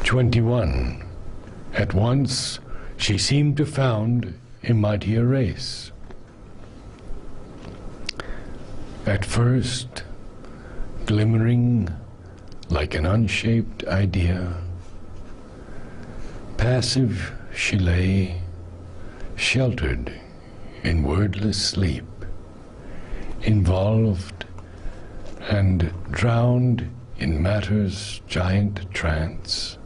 21. At once she seemed to found a mightier race. At first, glimmering like an unshaped idea, passive she lay, sheltered in wordless sleep, involved and drowned in matter's giant trance,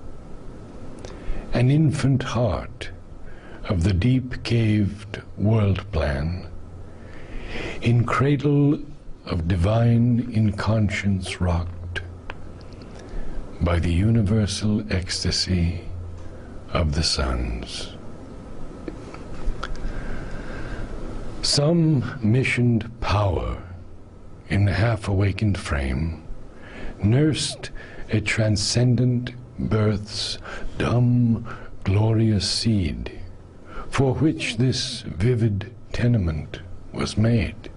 an infant heart of the deep-caved world plan, in cradle of divine inconscience rocked by the universal ecstasy of the suns. Some missioned power in the half-awakened frame nursed a transcendent birth's dumb, glorious seed, for which this vivid tenement was made.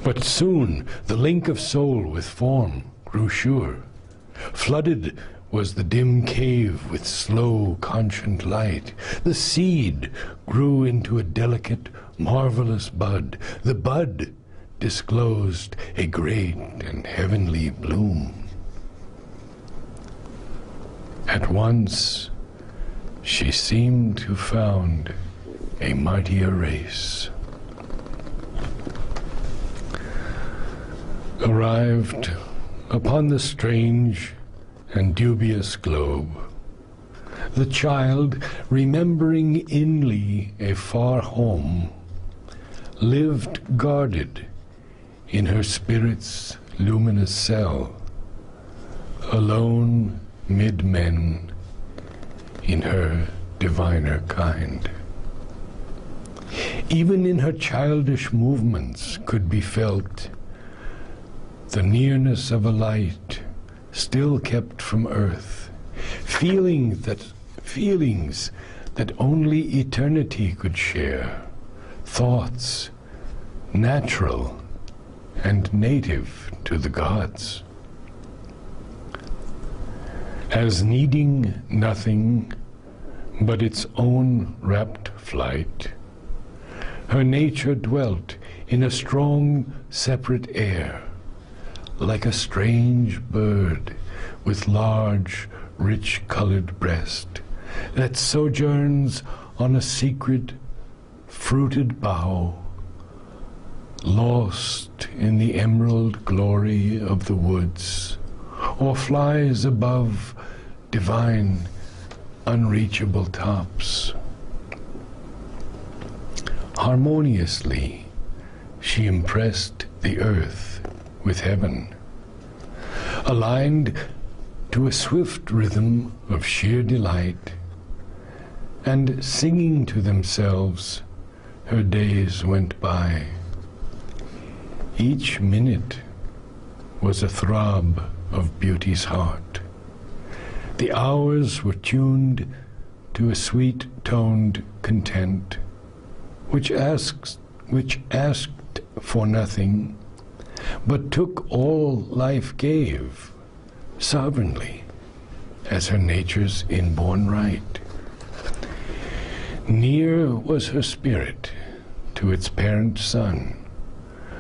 But soon the link of soul with form grew sure. Flooded was the dim cave with slow, conscient light. The seed grew into a delicate, marvelous bud. The bud disclosed a great and heavenly bloom. At once she seemed to found a mightier race. Arrived upon the strange and dubious globe, the child, remembering inly a far home, lived guarded in her spirit's luminous cell, alone mid men in her diviner kind. Even in her childish movements could be felt the nearness of a light still kept from earth, feelings that only eternity could share, thoughts natural and native to the gods. As needing nothing but its own rapt flight, her nature dwelt in a strong, separate air, like a strange bird with large, rich-colored breast that sojourns on a secret, fruited bough, lost in the emerald glory of the woods, or flies above divine, unreachable tops. Harmoniously, she impressed the earth with heaven, aligned to a swift rhythm of sheer delight, and singing to themselves, her days went by. Each minute was a throb of beauty's heart. The hours were tuned to a sweet-toned content, which asked for nothing, but took all life gave, sovereignly, as her nature's inborn right. Near was her spirit to its parent sun,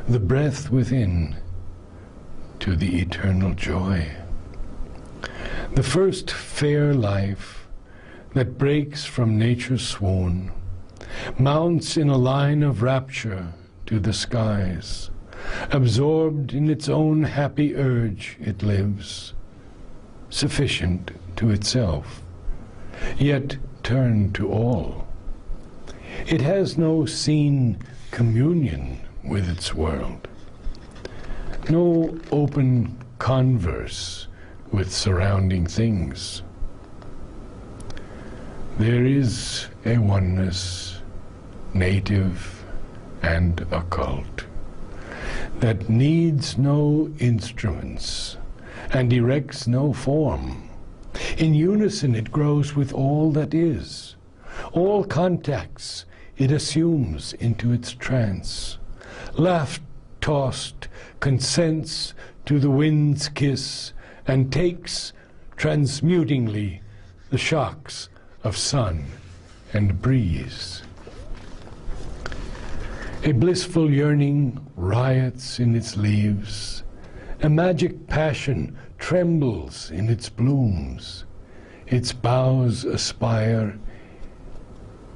the breath within to the eternal joy. The first fair life that breaks from nature's swoon mounts in a line of rapture to the skies. Absorbed in its own happy urge it lives, sufficient to itself, yet turned to all. It has no seen communion with its world, no open converse with surrounding things. There is a oneness, native and occult, that needs no instruments and erects no form. In unison it grows with all that is. All contacts it assumes into its trance. Laugh-tossed, consents to the wind's kiss, and takes transmutingly the shocks of sun and breeze. A blissful yearning riots in its leaves, a magic passion trembles in its blooms, its boughs aspire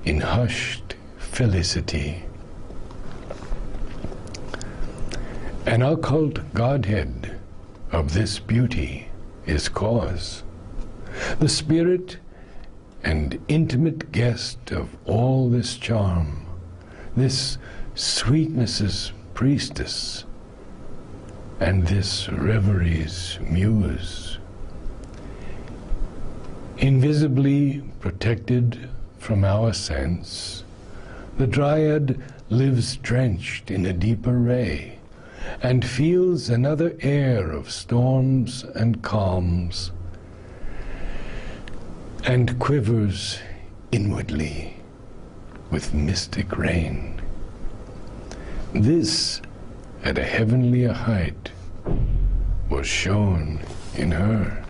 in hushed felicity. An occult Godhead of this beauty is cause, the spirit and intimate guest of all this charm, this sweetness's priestess, and this reverie's muse. Invisibly protected from our sense, the dryad lives drenched in a deeper ray, and feels another air of storms and calms, and quivers inwardly with mystic rain. This, at a heavenlier height, was shown in her.